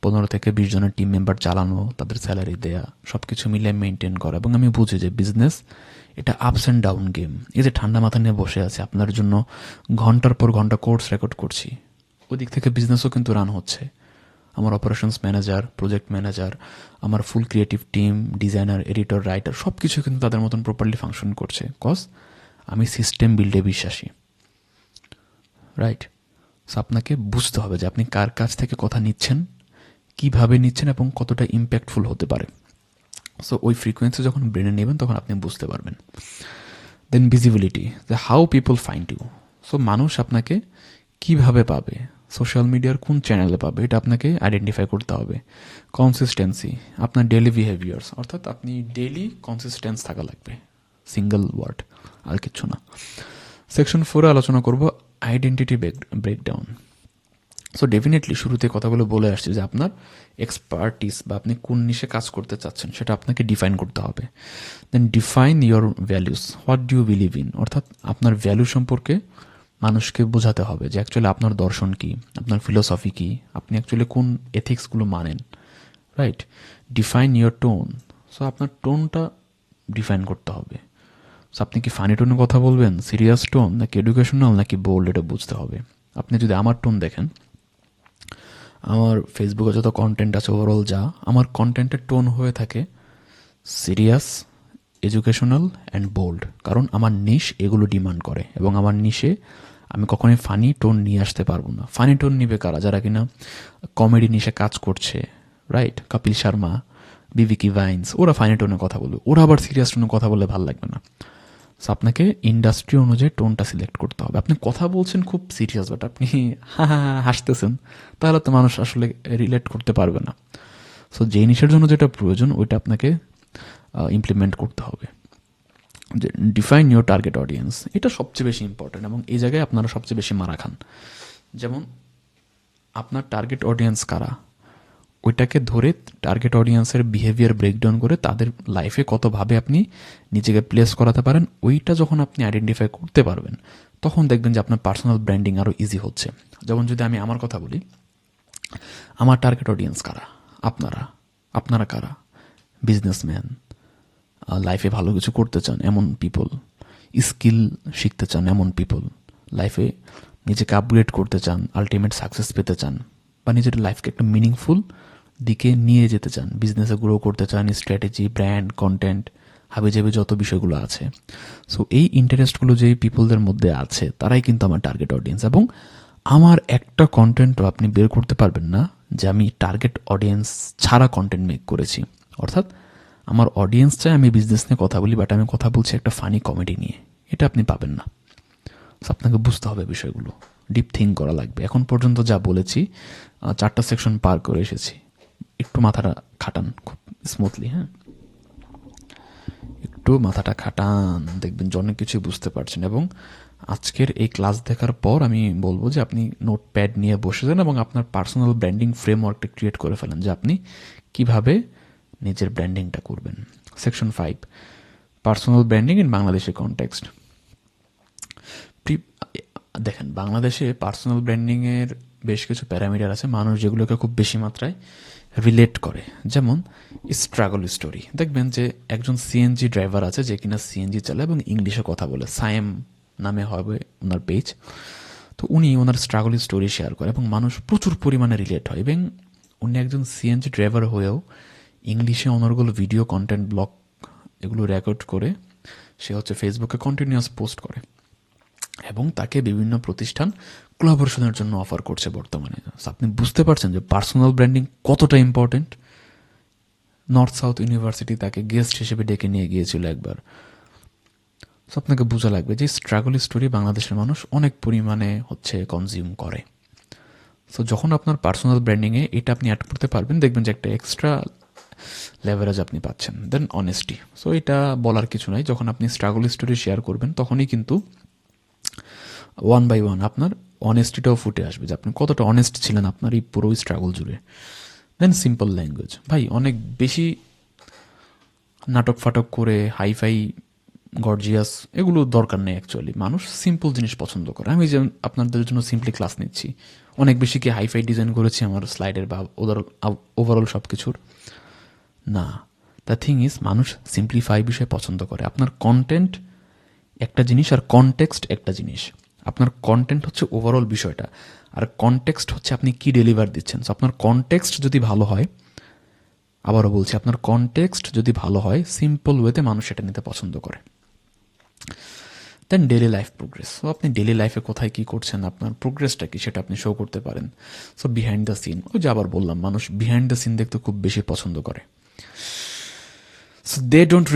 15 থেকে 20 জনের team member চালানো, তাদের স্যালারি দেয়া, সব কিছু মিলে মেনটেন করা। এবং আমি বুঝি যে বিজনেস এটা আপস অ্যান্ড ডাউন গেম। এই যে ঠান্ডা মাথা নিয়ে বসে আছে, আপনার জন্য ঘন্টার পর ঘন্টা কোর্স রেকর্ড করছি, ওই দিক থেকে বিজনেসও কিন্তু রান হচ্ছে। আমার অপারেশনস ম্যানেজার, প্রজেক্ট ম্যানেজার, আমার full creative team, designer, editor, writer সব কিছু কিন্তু তাদের মতন প্রপারলি ফাংশন করছে, কজ আমি সিস্টেম বিল্ডে বিশ্বাসী, রাইট? সো আপনাকে বুঝতে হবে যে আপনি কার কাছ থেকে কথা নিচ্ছেন, কিভাবে নিচ্ছেন এবং কতটা ইম্প্যাক্টফুল হতে পারে। সো ওই ফ্রিকোয়েন্সি যখন ব্রেনে নেবেন তখন আপনি বুঝতে পারবেন। দেন ভিজিবিলিটি, যে how people find you. So মানুষ আপনাকে কিভাবে পাবে, সোশ্যাল মিডিয়ার কোন চ্যানেলে পাবে, এটা আপনাকে আইডেন্টিফাই করতে হবে। কনসিস্টেন্সি, আপনার ডেইলি বিহেভিয়ার্স, অর্থাৎ আপনি ডেইলি কনসিস্টেন্স থাকা লাগবে, সিঙ্গেল ওয়ার্ড, আর কিচ্ছু না। সেকশন 4 আলোচনা করব আইডেন্টিটি ব্রেকডাউন। সো ডেফিনেটলি শুরুতে কথাগুলো বলে আসছি যে আপনার এক্সপার্টিস বা আপনি কোন নিশে কাজ করতে চাচ্ছেন সেটা আপনাকে ডিফাইন করতে হবে। Then define your values, what do you believe in, অর্থাৎ আপনার ভ্যালু সম্পর্কে মানুষকে বোঝাতে হবে যে অ্যাকচুয়ালি আপনার দর্শন কী, আপনার ফিলোসফি কী, আপনি অ্যাকচুয়ালি কোন এথিক্সগুলো মানেন, right? Define your tone, so আপনার টোনটা ডিফাইন করতে হবে। সো আপনি কি ফানি টোনে কথা বলবেন, সিরিয়াস টোন, নাকি এডুকেশনাল, নাকি বোল্ড, এটা বুঝতে হবে। আপনি যদি আমার টোন দেখেন, আমার ফেসবুকে যত কন্টেন্ট আছে ওভারঅল যা, আমার কন্টেন্টের টোন হয়ে থাকে সিরিয়াস, এডুকেশনাল অ্যান্ড বোল্ড, কারণ আমার নিশ এগুলো ডিমান্ড করে। এবং আমার নিশে আমি কখনোই ফানি টোন নিয়ে আসতে পারবো না। ফানি টোন নিবে কারা? যারা কিনা কমেডি নিশে কাজ করছে, রাইট? কপিল শর্মা, বিবিকি ভাইন্স, ওরা ফানি টোনে কথা বলবে, ওরা আবার সিরিয়াস টোনে কথা বললে ভালো লাগবে না। সো আপনাকে ইন্ডাস্ট্রি অনুযায়ী টোনটা সিলেক্ট করতে হবে। আপনি কথা বলছেন খুব সিরিয়াস, বাট আপনি হাসতেছেন, তাহলে তো মানুষ আসলে রিলেট করতে পারবে না। সো যে জিনিসের জন্য যেটা প্রয়োজন ওইটা আপনাকে ইমপ্লিমেন্ট করতে হবে। যে ডিফাইন ইউর টার্গেট অডিয়েন্স, এটা সবচেয়ে বেশি ইম্পর্টেন্ট এবং এই জায়গায় আপনারা সবচেয়ে বেশি মারা খান। যেমন আপনার টার্গেট অডিয়েন্স কারা, ওইটাকে ধরে টার্গেট অডিয়েন্সের বিহেভিয়ার ব্রেকডাউন করে তাদের লাইফে কতভাবে আপনি নিজেকে প্লেস করাতে পারেন, ওইটা যখন আপনি আইডেন্টিফাই করতে পারবেন তখন দেখবেন যে আপনার পার্সোনাল ব্র্যান্ডিং আরও ইজি হচ্ছে। যেমন যদি আমি আমার কথা বলি, আমার টার্গেট অডিয়েন্স কারা, আপনারা কারা? বিজনেসম্যান, লাইফে ভালো কিছু করতে চান এমন পিপল, স্কিল শিখতে চান এমন পিপল, লাইফে নিজেকে আপগ্রেড করতে চান, আলটিমেট সাকসেস পেতে চান, বা নিজের লাইফকে একটা মিনিংফুল দিকে নিয়ে যেতে চান, বিজনেসে গ্রো করতে চান, স্ট্র্যাটেজি, ব্র্যান্ড, কন্টেন্ট, হাবিজাবি যত বিষয়গুলো আছে। সো এই ইন্টারেস্টগুলো যেই পিপলদের মধ্যে আছে তারাই কিন্তু আমার টার্গেট অডিয়েন্স। এবং আমার একটা কন্টেন্টও আপনি বের করতে পারবেন না যে আমি টার্গেট অডিয়েন্স ছাড়া কন্টেন্ট মেক করেছি। অর্থাৎ আমার অডিয়েন্স চাই আমি বিজনেস নিয়ে কথা বলি, বাট আমি কথা বলছি একটা ফানি কমেডি নিয়ে, এটা আপনি পাবেন না। আপনাকে বুঝতে হবে বিষয়গুলো, ডিপ থিঙ্ক করা লাগবে। এখন পর্যন্ত যা বলেছি 4টা সেকশন পার করে এসেছি, একটু মাথাটা খাটান খুব স্মুথলি, হ্যাঁ, একটু মাথাটা খাটান, দেখবেন যে অনেক কিছুই বুঝতে পারছেন। এবং আজকের এই ক্লাস দেখার পর আমি বলবো যে আপনি নোটপ্যাড নিয়ে বসে যান এবং আপনার পার্সোনাল ব্র্যান্ডিং ফ্রেমওয়ার্কটা ক্রিয়েট করে ফেলেন যে আপনি কিভাবে নিজের ব্র্যান্ডিংটা করবেন। Section 5, personal branding in Bangladeshi context. দেখেন, বাংলাদেশে পার্সোনাল ব্র্যান্ডিংয়ের বেশ কিছু প্যারামিটার আছে মানুষ যেগুলোকে খুব বেশি মাত্রায় রিলেট করে। যেমন স্ট্রাগল স্টোরি, দেখবেন যে একজন সিএনজি ড্রাইভার আছে যে কিনা সিএনজি চালায় এবং ইংলিশে কথা বলে, সায়েম নামে হবে ওনার পেজ। তো উনি ওনার স্ট্রাগল স্টোরি শেয়ার করে এবং মানুষ প্রচুর পরিমাণে রিলেট হয়। এবং উনি একজন সিএনজি ড্রাইভার হয়েও ইংলিশে অনর্গল ভিডিও, কন্টেন্ট, ব্লগ এগুলো রেকর্ড করে সে হচ্ছে ফেসবুকে কন্টিনিউয়াস পোস্ট করে এবং তাকে বিভিন্ন প্রতিষ্ঠান কোলাবোরেশনের জন্য অফার করছে বর্তমানে। আপনি বুঝতে পারছেন যে পার্সোনাল ব্র্যান্ডিং কতটা ইম্পর্টেন্ট। নর্থ সাউথ ইউনিভার্সিটি তাকে গেস্ট হিসেবে ডেকে নিয়ে গিয়েছিল একবার। সো আপনাকে বোঝা লাগবে যে স্ট্রাগল স্টোরি বাংলাদেশের মানুষ অনেক পরিমাণে হচ্ছে কনজিউম করে। সো যখন আপনার পার্সোনাল ব্র্যান্ডিংয়ে এটা আপনি অ্যাড করতে পারবেন, দেখবেন যে একটা এক্সট্রা লেভারেজ আপনি পাচ্ছেন। দেন অনেস্টি, সো এটা বলার কিছু নাই, যখন আপনি স্ট্রাগল স্টোরি শেয়ার করবেন তখনই কিন্তু ওয়ান বাই ওয়ান আপনার অনেস্টিটাও ফুটে আসবে যে আপনি কতটা অনেস্ট ছিলেন আপনার এই পুরো স্ট্রাগল জুড়ে। দেন সিম্পল ল্যাঙ্গুয়েজ, ভাই অনেক বেশি নাটক ফাটক করে হাইফাই গর্জিয়াস এগুলো দরকার নেই অ্যাকচুয়ালি। মানুষ সিম্পল জিনিস পছন্দ করে। আমি যেমন আপনাদের জন্য সিম্পলি ক্লাস নিচ্ছি, অনেক বেশি কি হাইফাই ডিজাইন করেছি আমার স্লাইডের বা ওভারঅল সব কিছুর না। দ্য থিং ইজ মানুষ সিম্পলিফাই বিষয় পছন্দ করে। আপনার কন্টেন্ট একটা জিনিস আর কনটেক্সট একটা জিনিস। আপনার কন্টেন্ট হচ্ছে ওভারঅল বিষয়টা, আর কনটেক্সট হচ্ছে আপনি কি ডেলিভার দিচ্ছেন। সো আপনার কনটেক্সট যদি ভালো হয়, আবারও বলছি, আপনার কনটেক্সট যদি ভালো হয়, সিম্পল ওয়েতে মানুষ এটা নিতে পছন্দ করে। দেন ডেলি লাইফ প্রোগ্রেস। সো আপনি ডেলি লাইফে কোথায় কী করছেন, আপনার প্রোগ্রেসটা কি, সেটা আপনি শো করতে পারেন। সো বিহাইন্ড দ্য সিন, ওই যে আবার বললাম, মানুষ বিহাইন্ড দ্য সিন দেখতে খুব বেশি পছন্দ করে। So they don't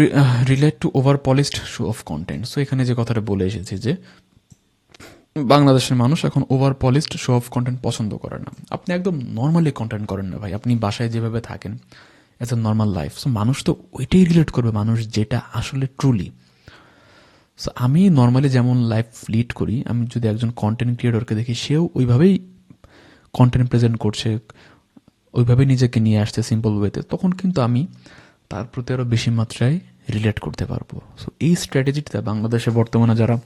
relate to over polished show off content. So এখানে যে কথাটা বলে এসেছি যে বাংলাদেশের মানুষ এখন over polished show off content পছন্দ করে না। আপনি একদম নর্মালি কন্টেন্ট করেন না ভাই, আপনি বাসায় যেভাবে থাকেন as a normal life. So মানুষ তো ওইটাই রিলেট করবে, মানুষ যেটা আসলে ট্রুলি। সো আমি নর্মালি যেমন লাইফ লিড করি, আমি যদি একজন কন্টেন্ট ক্রিয়েটরকে দেখি, সেও ওইভাবেই কন্টেন্ট প্রেজেন্ট করছে, ওইভাবেই নিজেকে নিয়ে আসছে সিম্পল ওয়েতে, তখন কিন্তু আমি তার প্রতি আরও বেশি মাত্রায় রিলেট করতে পারবো। সো এই স্ট্র্যাটেজিটা বাংলাদেশে বর্তমানে যারা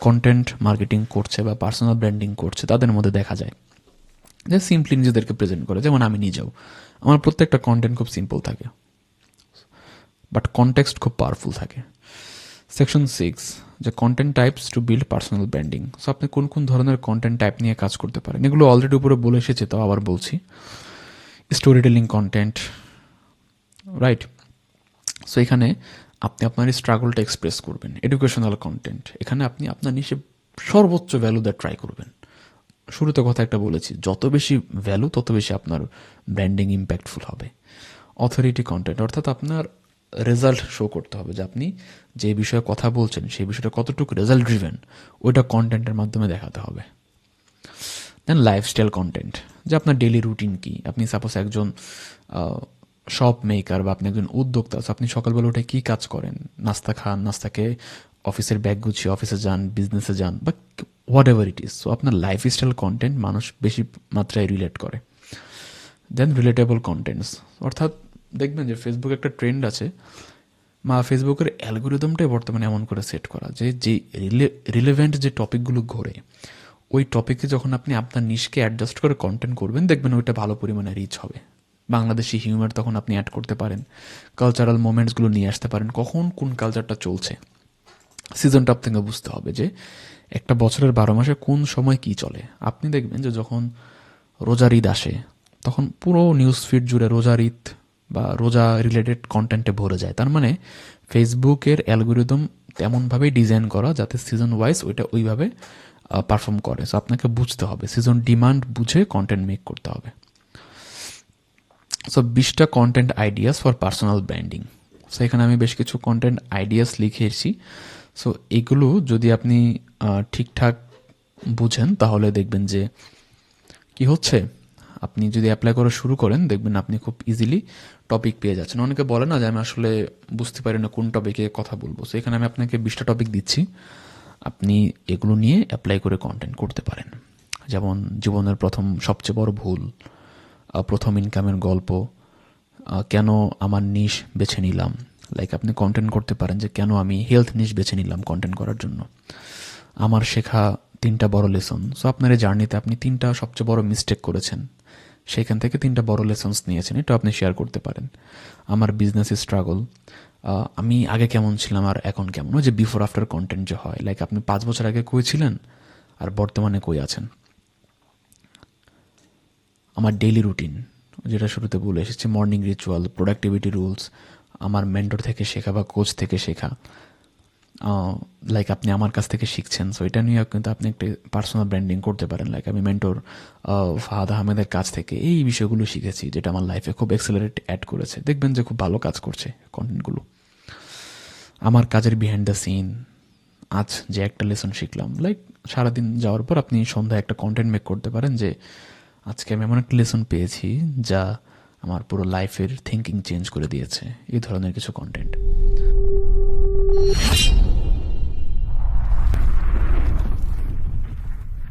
কন্টেন্ট মার্কেটিং করছে বা পার্সোনাল ব্র্যান্ডিং করছে তাদের মধ্যে দেখা যায়, যে সিম্পলি নিজেদেরকে প্রেজেন্ট করে। যেমন আমি নিজেও, আমার প্রত্যেকটা কন্টেন্ট খুব সিম্পল থাকে, বাট কনটেক্সট খুব পাওয়ারফুল থাকে। সেকশন 6, যে content types to build personal branding. So আপনি কোন কোন ধরনের কন্টেন্ট টাইপ নিয়ে কাজ করতে পারেন, এগুলো অলরেডি উপরে বলে এসেছে, তাও আবার বলছি। Story telling content, right. So এখানে আপনি আপনার স্ট্রাগলটা এক্সপ্রেস করবেন। এডুকেশনাল কন্টেন্ট, এখানে আপনি আপনার নিচে সর্বোচ্চ ভ্যালু দেওয়ার ট্রাই করবেন। শুরুতে কথা একটা বলেছি, যত বেশি ভ্যালু তত বেশি আপনার ব্র্যান্ডিং ইম্প্যাক্টফুল হবে। অথরিটি কন্টেন্ট, অর্থাৎ আপনার রেজাল্ট শো করতে হবে, যে আপনি যে বিষয়ে কথা বলছেন সেই বিষয়টা কতটুকু রেজাল্ট ড্রিভেন, ওইটা কন্টেন্টের মাধ্যমে দেখাতে হবে। দেন লাইফস্টাইল কন্টেন্ট, যে আপনার ডেইলি রুটিন কি। আপনি সাপোজ একজন শপ মেকার বা আপনি একজন উদ্যোক্তা, আপনি সকালবেলা উঠে কী কাজ করেন, নাস্তা খান, নাস্তাকে অফিসের ব্যাগ গুছিয়ে অফিসে যান, বিজনেসে যান, বা what ever it is. So আপনার লাইফস্টাইল কন্টেন্ট মানুষ বেশি মাত্রায় রিলেট করে। দেন রিলেটেবল কন্টেন্টস, অর্থাৎ দেখবেন যে ফেসবুকে একটা ট্রেন্ড আছে, ফেসবুকের অ্যালগোরিদমটাই বর্তমানে এমন করে সেট করা যে রিলেভেন্ট যে টপিকগুলো ঘোরে, ওই টপিকে যখন আপনি আপনার নিশকে অ্যাডজাস্ট করে কন্টেন্ট করবেন, দেখবেন ওইটা ভালো পরিমাণে রিচ হবে। বাংলাদেশি হিউমার তখন আপনি অ্যাড করতে পারেন, কালচারাল মোমেন্টসগুলো নিয়ে আসতে পারেন, কখন কোন কালচারটা চলছে, সিজনটা আপনাকে বুঝতে হবে যে একটা বছরের 12 মাসে কোন সময় কি চলে। আপনি দেখবেন যে যখন রোজার ঈদ আসে, তখন পুরো নিউজ ফিড জুড়ে রোজার ঈদ বা রোজা রিলেটেড কন্টেন্টে ভরে যায়। তার মানে ফেসবুকের অ্যালগোরিদম তেমনভাবেই ডিজাইন করা যাতে সিজন ওয়াইজ ওইটা ওইভাবে পারফর্ম করে। সো আপনাকে বুঝতে হবে, সিজন ডিমান্ড বুঝে কন্টেন্ট মেক করতে হবে। সো 20টা content ideas for personal branding. So এখানে আমি বেশ কিছু কন্টেন্ট আইডিয়াস লিখেছি। সো এগুলো যদি আপনি ঠিকঠাক বুঝেন তাহলে দেখবেন যে কি হচ্ছে, আপনি যদি অ্যাপ্লাই করা শুরু করেন দেখবেন আপনি খুব ইজিলি টপিক পেয়ে যাচ্ছেন। অনেকে বলে না যে আমি আসলে বুঝতে পারি না কোন টপিকে কথা বলবো। সো এখানে আমি আপনাকে 20টা টপিক দিচ্ছি, আপনি এগুলো নিয়ে অ্যাপ্লাই করে কন্টেন্ট করতে পারেন। যেমন জীবনের প্রথম সবচেয়ে বড় ভুল, প্রথম ইনকামের গল্প, কেন আমার নিশ বেছে নিলাম। লাইক আপনি কন্টেন্ট করতে পারেন যে কেন আমি হেলথ নিশ বেছে নিলাম কন্টেন্ট করার জন্য, আমার শেখা 3টা বড় লেসন। সো আপনার এই জার্নিতে আপনি 3টা সবচেয়ে বড় মিস্টেক করেছেন, সেখান থেকে 3টা বড় লেসন্স নিয়েছেন, এটা আপনি শেয়ার করতে পারেন। আমার বিজনেস স্ট্রাগল, আমি আগে কেমন ছিলাম আর এখন কেমন, ওই যে বিফোর আফটার কন্টেন্ট যে হয়, লাইক আপনি 5 বছর আগে কই ছিলেন আর বর্তমানে কই আছেন। আমার ডেইলি রুটিন, যেটা শুরুতে বলে এসেছি, মর্নিং রিচুয়াল, প্রোডাক্টিভিটি রুলস, আমার মেন্টর থেকে শেখা বা কোচ থেকে শেখা, লাইক আপনি আমার কাছ থেকে শিখছেন। সো এটা নিয়ে কিন্তু আপনি একটা পার্সোনাল ব্র্যান্ডিং করতে পারেন। লাইক আমি মেন্টর ফাহাদ আহমেদের কাছ থেকে এই বিষয়গুলো শিখেছি, যেটা আমার লাইফে খুব এক্সেলারেট অ্যাড করেছে। দেখবেন যে খুব ভালো কাজ করছে কন্টেন্টগুলো। আমার কাজের বিহাইন্ড দ্য সিন, আজ যে একটা লেসন শিখলাম, লাইক সারাদিন যাওয়ার পর আপনি সন্ধ্যায় একটা কন্টেন্ট মেক করতে পারেন যে আজকে আমি এমন একটা লেসন পেয়েছি যা আমার পুরো লাইফের থিঙ্কিং চেঞ্জ করে দিয়েছে। এই ধরনের কিছু কন্টেন্ট।